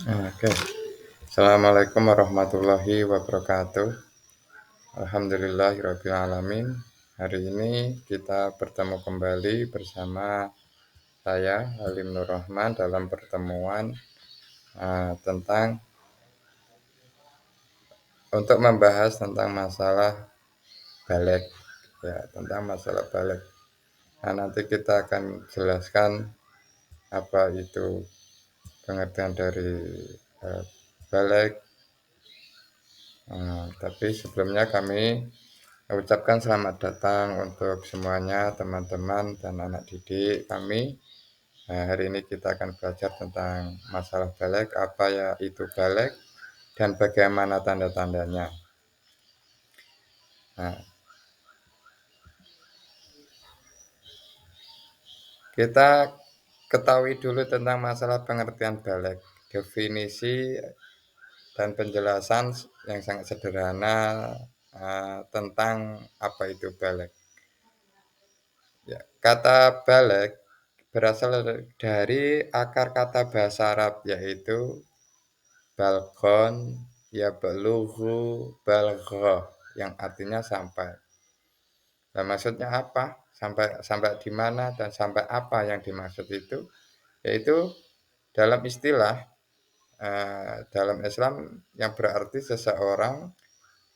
Oke. Assalamualaikum warahmatullahi wabarakatuh. Alhamdulillahirrabbilalamin. Hari ini kita bertemu kembali bersama saya Halim Nur Rahman dalam pertemuan tentang untuk membahas tentang masalah balik, ya, tentang masalah balik. Nah, nanti kita akan jelaskan apa itu pengertian dari balik. Tapi sebelumnya kami ucapkan selamat datang untuk semuanya teman-teman dan anak didik kami. Nah, hari ini kita akan belajar tentang masalah balik, apa ya itu balik, dan bagaimana tanda-tandanya. Nah, kita ketahui dulu tentang masalah pengertian balik, definisi dan penjelasan yang sangat sederhana tentang apa itu balik. Ya, kata balik berasal dari akar kata bahasa Arab yaitu balghon yablughu balghah yang artinya sampai. Nah, maksudnya apa? Sampai sampai di mana dan sampai apa yang dimaksud itu? Yaitu dalam istilah dalam Islam yang berarti seseorang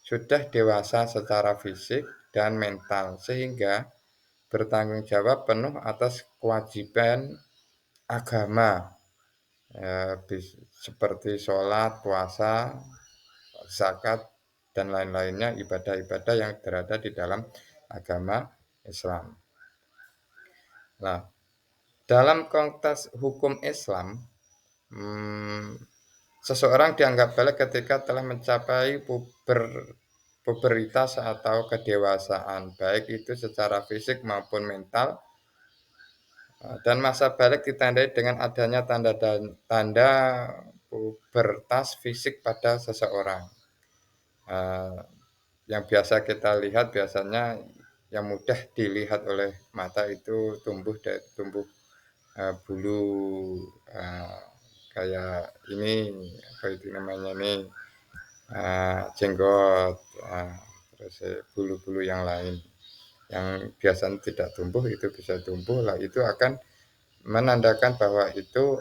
sudah dewasa secara fisik dan mental sehingga bertanggung jawab penuh atas kewajiban agama seperti sholat, puasa, zakat, dan lain-lainnya ibadah-ibadah yang berada di dalam agama Islam. Nah, dalam konteks hukum Islam, seseorang dianggap balik ketika telah mencapai puberitas atau kedewasaan, baik itu secara fisik maupun mental. Dan masa balik ditandai dengan adanya tanda pubertas fisik pada seseorang. Yang biasa kita lihat biasanya yang mudah dilihat oleh mata itu tumbuh bulu kayak ini apa itu namanya nih jenggot, terus bulu-bulu yang lain yang biasanya tidak tumbuh itu bisa tumbuh lah, itu akan menandakan bahwa itu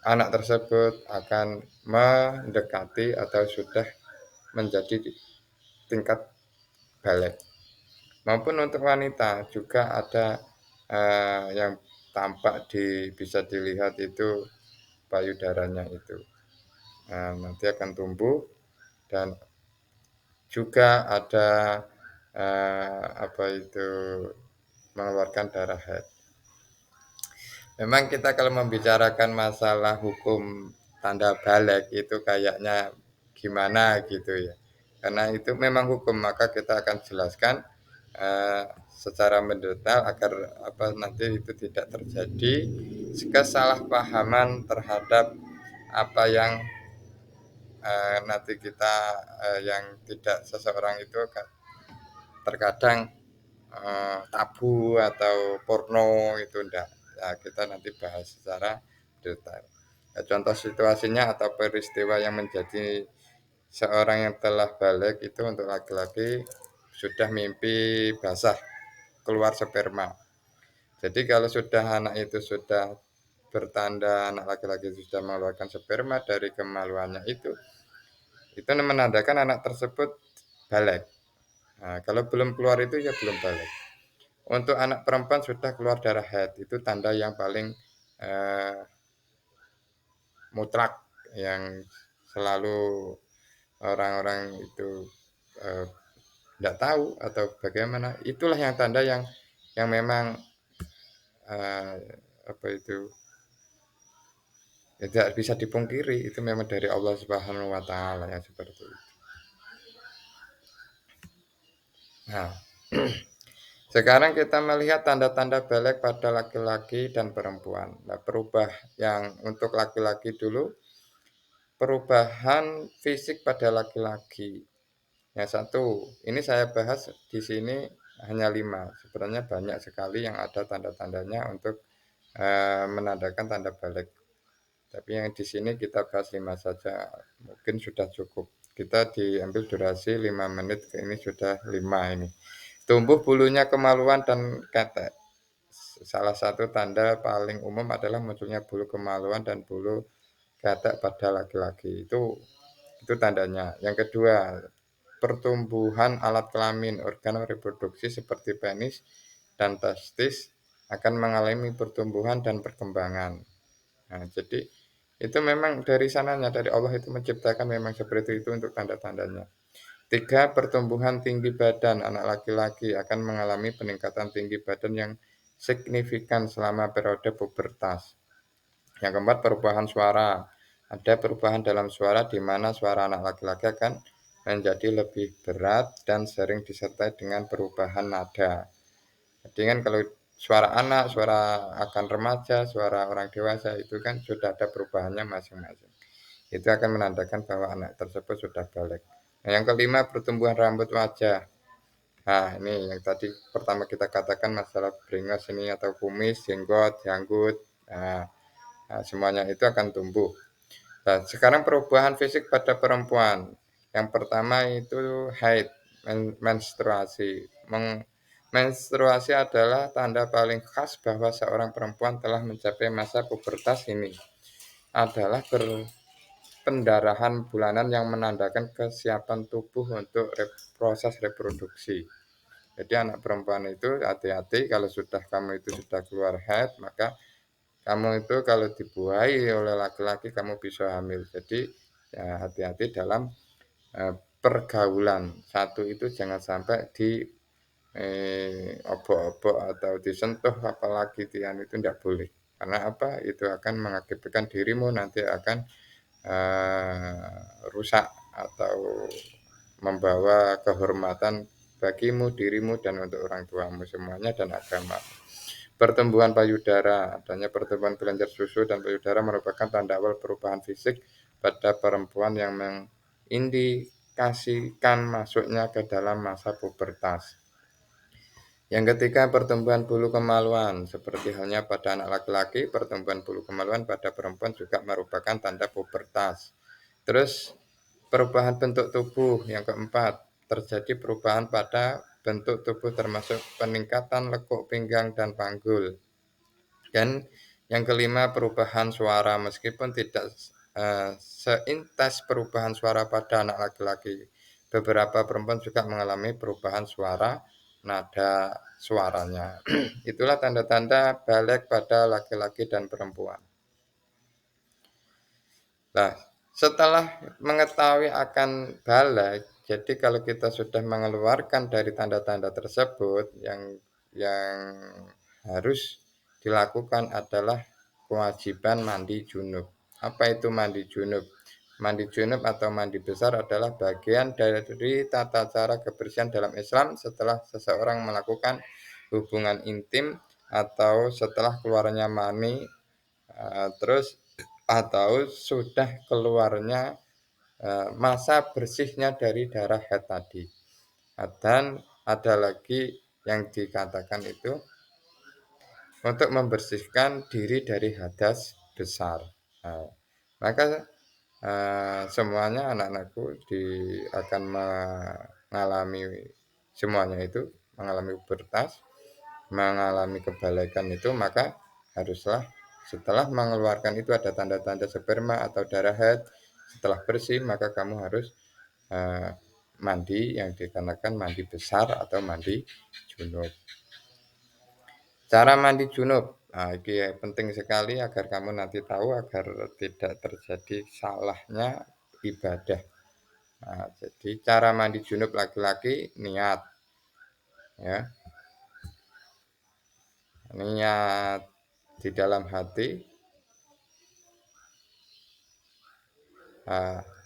anak tersebut akan mendekati atau sudah menjadi tingkat balik. Maupun untuk wanita juga ada yang tampak bisa dilihat itu payudaranya itu nanti akan tumbuh dan juga ada apa itu mengeluarkan darah haid. Memang kita kalau membicarakan masalah hukum tanda balik itu kayaknya gimana gitu ya. Karena itu memang hukum, maka kita akan jelaskan secara mendetail agar nanti itu tidak terjadi kesalahpahaman terhadap apa yang nanti kita yang tidak seseorang itu terkadang tabu atau porno itu enggak. Ya, kita nanti bahas secara detail. Ya, contoh situasinya atau peristiwa yang menjadi seorang yang telah balik itu untuk laki-laki sudah mimpi basah keluar sperma. Jadi kalau sudah anak itu sudah bertanda anak laki-laki sudah mengeluarkan sperma dari kemaluannya itu menandakan anak tersebut balik. Nah, kalau belum keluar itu ya belum balik. Untuk anak perempuan sudah keluar darah haid, itu tanda yang paling mutlak yang selalu orang-orang itu tidak tahu atau bagaimana. Itulah yang tanda yang memang apa itu tidak bisa dipungkiri, itu memang dari Allah Subhanahu wa taala yang seperti itu. Nah, sekarang kita melihat tanda-tanda balik pada laki-laki dan perempuan. Nah, yang untuk laki-laki dulu, perubahan fisik pada laki-laki. Yang satu, ini saya bahas di sini hanya 5. Sebenarnya banyak sekali yang ada tanda-tandanya untuk menandakan tanda balik. Tapi yang di sini kita bahas 5 saja, mungkin sudah cukup. Kita diambil durasi 5 menit, ini sudah 5 ini. Tumbuh bulunya kemaluan dan ketek. Salah satu tanda paling umum adalah munculnya bulu kemaluan dan bulu ketek pada laki-laki. Itu tandanya. Yang kedua, pertumbuhan alat kelamin, organ reproduksi seperti penis dan testis akan mengalami pertumbuhan dan perkembangan. Nah, jadi itu memang dari sananya, dari Allah itu menciptakan memang seperti itu untuk tanda-tandanya. Tiga, pertumbuhan tinggi badan. Anak laki-laki akan mengalami peningkatan tinggi badan yang signifikan selama periode pubertas. Yang keempat, perubahan suara. Ada perubahan dalam suara di mana suara anak laki-laki akan menjadi lebih berat dan sering disertai dengan perubahan nada. Jadi kan kalau suara anak, suara akan remaja, suara orang dewasa itu kan sudah ada perubahannya masing-masing. Itu akan menandakan bahwa anak tersebut sudah balik. Nah, yang kelima, pertumbuhan rambut wajah. Nah, ini yang tadi pertama kita katakan masalah bringos ini atau kumis, jenggot, janggut. Nah, semuanya itu akan tumbuh. Nah, sekarang perubahan fisik pada perempuan. Yang pertama itu haid, menstruasi. Menstruasi adalah tanda paling khas bahwa seorang perempuan telah mencapai masa pubertas ini. Adalah pendarahan bulanan yang menandakan kesiapan tubuh untuk proses reproduksi. Jadi anak perempuan itu hati-hati kalau sudah kamu itu sudah keluar haid, maka kamu itu kalau dibuahi oleh laki-laki kamu bisa hamil. Jadi ya hati-hati dalam pergaulan. Satu itu jangan sampai di obok-obok atau disentuh apalagi tian itu tidak boleh. Karena apa? Itu akan mengakibatkan dirimu nanti akan rusak atau membawa kehormatan bagimu, dirimu, dan untuk orang tuamu semuanya dan agama. Pertumbuhan payudara, adanya pertumbuhan kelenjar susu dan payudara merupakan tanda awal perubahan fisik pada perempuan yang mengindikasikan masuknya ke dalam masa pubertas. Yang ketiga, pertumbuhan bulu kemaluan. Seperti halnya pada anak laki-laki, pertumbuhan bulu kemaluan pada perempuan juga merupakan tanda pubertas. Terus, perubahan bentuk tubuh. Yang keempat, terjadi perubahan pada bentuk tubuh termasuk peningkatan lekuk pinggang dan panggul. Dan yang kelima, perubahan suara. Meskipun tidak seintas perubahan suara pada anak laki-laki, beberapa perempuan juga mengalami perubahan suara, nada suaranya. Itulah tanda-tanda balik pada laki-laki dan perempuan. Nah, setelah mengetahui akan balik, jadi kalau kita sudah mengeluarkan dari tanda-tanda tersebut, yang harus dilakukan adalah kewajiban mandi junub. Apa itu mandi junub? Mandi junub atau mandi besar adalah bagian dari tata cara kebersihan dalam Islam setelah seseorang melakukan hubungan intim atau setelah keluarnya mani, terus atau sudah keluarnya masa bersihnya dari darah haid tadi. Dan ada lagi yang dikatakan itu untuk membersihkan diri dari hadas besar. Nah, maka semuanya anak-anakku akan mengalami semuanya itu, mengalami pubertas, mengalami kebalikan itu, maka haruslah setelah mengeluarkan itu ada tanda-tanda sperma atau darah haid, setelah bersih maka kamu harus mandi yang dikarenakan mandi besar atau mandi junub. Cara mandi junub, nah, ini penting sekali agar kamu nanti tahu agar tidak terjadi salahnya ibadah. Nah, jadi cara mandi junub laki-laki niat, ya, niat di dalam hati.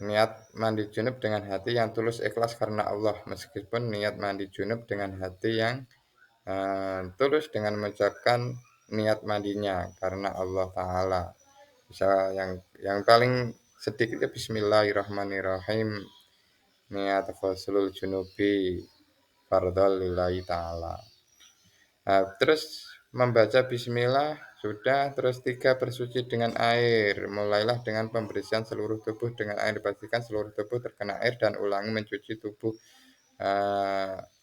Niat mandi junub dengan hati yang tulus ikhlas karena Allah, meskipun niat mandi junub dengan hati yang tulus dengan mengucapkan niat mandinya karena Allah Ta'ala. Bisa yang paling sedikit Bismillahirrahmanirrahim, niat ghuslul junubi fardhol lillahi ta'ala. Terus membaca bismillah Sudah, terus 3 bersuci dengan air. Mulailah dengan pembersihan seluruh tubuh dengan air. Pastikan seluruh tubuh terkena air dan ulangi mencuci tubuh,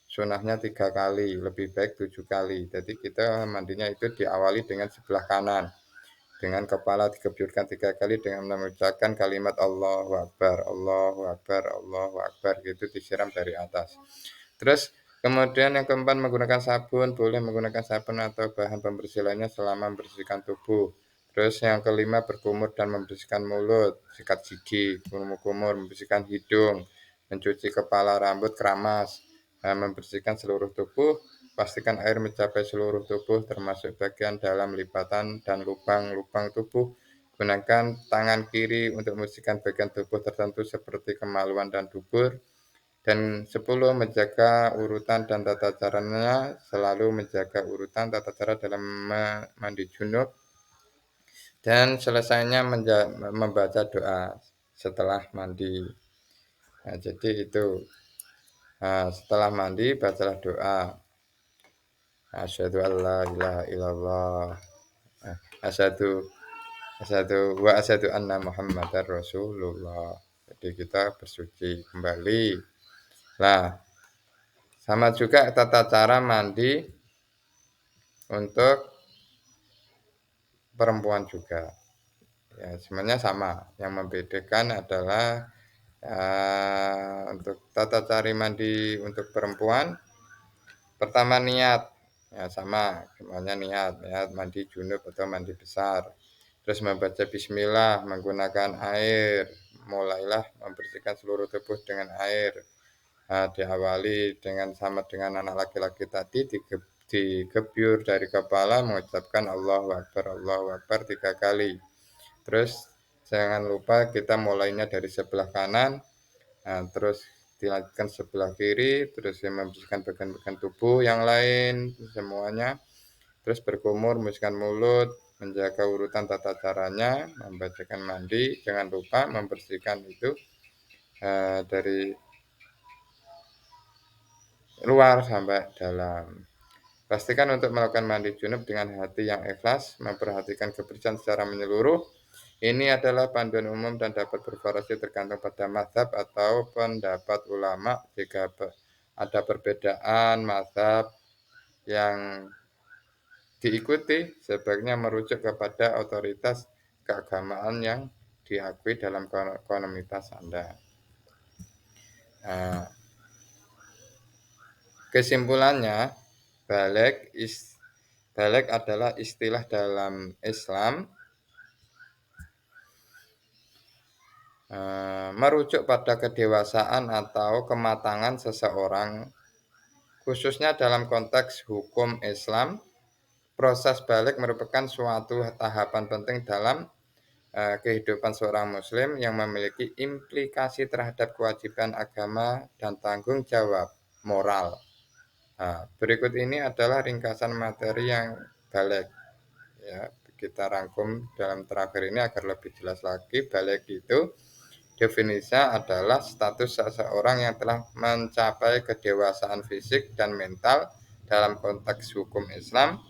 sunahnya 3 kali, lebih baik 7 kali. Jadi kita mandinya itu diawali dengan sebelah kanan. Dengan kepala dikepyurkan 3 kali dengan mengucapkan kalimat Allahu Akbar, Allahu Akbar, Allahu Akbar, gitu disiram dari atas. Terus kemudian yang keempat menggunakan sabun, boleh menggunakan sabun atau bahan pembersih lainnya selama membersihkan tubuh. Terus yang kelima berkumur dan membersihkan mulut, sikat gigi, kumur-kumur, membersihkan hidung, mencuci kepala, rambut, keramas, membersihkan seluruh tubuh. Pastikan air mencapai seluruh tubuh termasuk bagian dalam lipatan dan lubang-lubang tubuh. Gunakan tangan kiri untuk membersihkan bagian tubuh tertentu seperti kemaluan dan dubur. Dan 10 menjaga urutan dan tata caranya, selalu menjaga urutan tata cara dalam mandi junub dan selesainya membaca doa setelah mandi. Nah, jadi itu, setelah mandi bacalah doa. Asyhadu alla ilaha illallah. Asyhadu asyhadu anna Muhammadar Rasulullah. Jadi kita bersuci kembali. Nah, sama juga tata cara mandi untuk perempuan juga. Ya, sebenarnya sama. Yang membedakan adalah untuk tata cara mandi untuk perempuan, pertama niat. Ya, sama, semuanya niat mandi junub atau mandi besar. Terus membaca bismillah, menggunakan air. Mulailah membersihkan seluruh tubuh dengan air. Diawali dengan sama dengan anak laki-laki tadi digebyur dari kepala mengucapkan Allahu Akbar 3 kali. Terus jangan lupa kita mulainya dari sebelah kanan, terus dilanjutkan sebelah kiri, terus membersihkan bagian-bagian tubuh yang lain semuanya. Terus berkumur, membersihkan mulut, menjaga urutan tata caranya, membacakan mandi, jangan lupa membersihkan itu dari luar sampai dalam. Pastikan untuk melakukan mandi junub dengan hati yang ikhlas, memperhatikan kebersihan secara menyeluruh. Ini adalah panduan umum dan dapat bervariasi tergantung pada mazhab atau pendapat ulama. Jika ada perbedaan mazhab yang diikuti, sebaiknya merujuk kepada otoritas keagamaan yang diakui dalam komunitas Anda. Nah, kesimpulannya, balik adalah istilah dalam Islam merujuk pada kedewasaan atau kematangan seseorang, khususnya dalam konteks hukum Islam. Proses balik merupakan suatu tahapan penting dalam kehidupan seorang muslim yang memiliki implikasi terhadap kewajiban agama dan tanggung jawab moral. Berikut ini adalah ringkasan materi yang balik. Ya, kita rangkum dalam terakhir ini agar lebih jelas lagi. Balik itu definisinya adalah status seseorang yang telah mencapai kedewasaan fisik dan mental. Dalam konteks hukum Islam,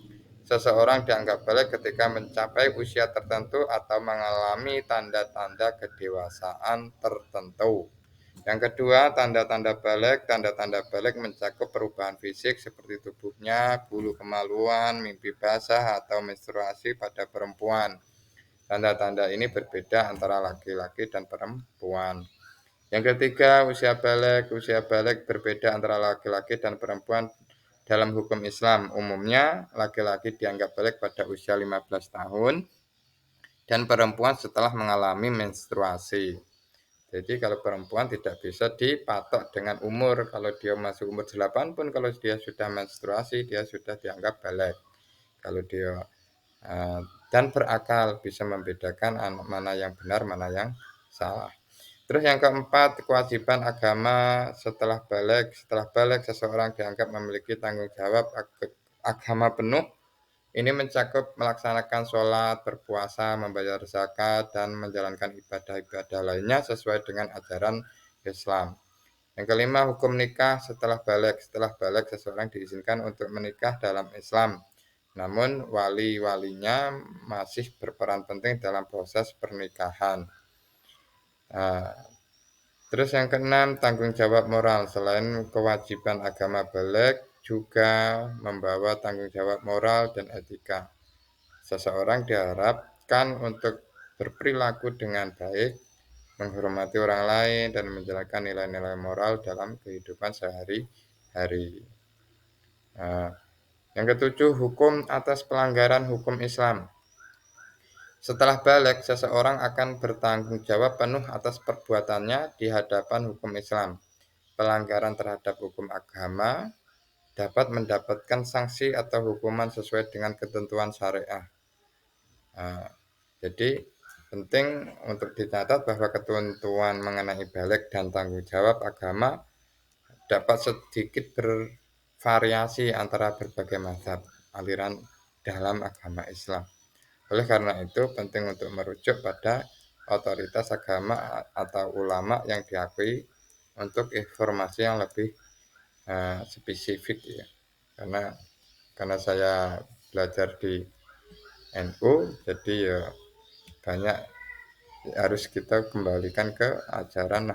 seseorang dianggap balik ketika mencapai usia tertentu atau mengalami tanda-tanda kedewasaan tertentu. Yang kedua, tanda-tanda balik mencakup perubahan fisik seperti tubuhnya, bulu kemaluan, mimpi basah, atau menstruasi pada perempuan. Tanda-tanda ini berbeda antara laki-laki dan perempuan. Yang ketiga, usia balik berbeda antara laki-laki dan perempuan dalam hukum Islam. Umumnya, laki-laki dianggap balik pada usia 15 tahun dan perempuan setelah mengalami menstruasi. Jadi kalau perempuan tidak bisa dipatok dengan umur. Kalau dia masuk umur 8 pun kalau dia sudah menstruasi, dia sudah dianggap balik. Kalau dia dan berakal, bisa membedakan mana yang benar, mana yang salah. Terus yang keempat, kewajiban agama setelah balik. Setelah balik, seseorang dianggap memiliki tanggung jawab agama penuh. Ini mencakup melaksanakan sholat, berpuasa, membayar zakat, dan menjalankan ibadah-ibadah lainnya sesuai dengan ajaran Islam. Yang kelima, hukum nikah setelah balik. Setelah balik, seseorang diizinkan untuk menikah dalam Islam. namun wali-walinya masih berperan penting dalam proses pernikahan. Nah, terus yang keenam, tanggung jawab moral. Selain kewajiban agama baligh, juga membawa tanggung jawab moral dan etika. Seseorang diharapkan untuk berperilaku dengan baik, menghormati orang lain, dan menjalankan nilai-nilai moral dalam kehidupan sehari-hari. Nah, yang ketujuh, hukum atas pelanggaran hukum Islam. Setelah balik, seseorang akan bertanggung jawab penuh atas perbuatannya di hadapan hukum Islam. Pelanggaran terhadap hukum agama dapat mendapatkan sanksi atau hukuman sesuai dengan ketentuan syariah. Nah, jadi penting untuk dicatat bahwa ketentuan mengenai balik dan tanggung jawab agama dapat sedikit bervariasi antara berbagai mazhab aliran dalam agama Islam. Oleh karena itu, penting untuk merujuk pada otoritas agama atau ulama yang diakui untuk informasi yang lebih spesifik ya. Karena saya belajar di NU, jadi ya banyak harus kita kembalikan ke ajaran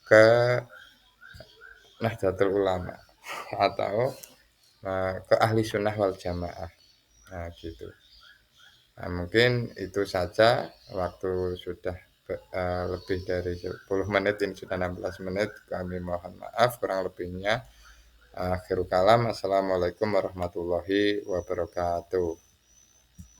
ke Nahdlatul Ulama atau ke ahli sunnah wal jamaah. Nah, gitu. Nah, mungkin itu saja, waktu sudah lebih dari 10 menit, ini sudah 16 menit. Kami mohon maaf kurang lebihnya. Akhirul kalam, assalamualaikum warahmatullahi wabarakatuh.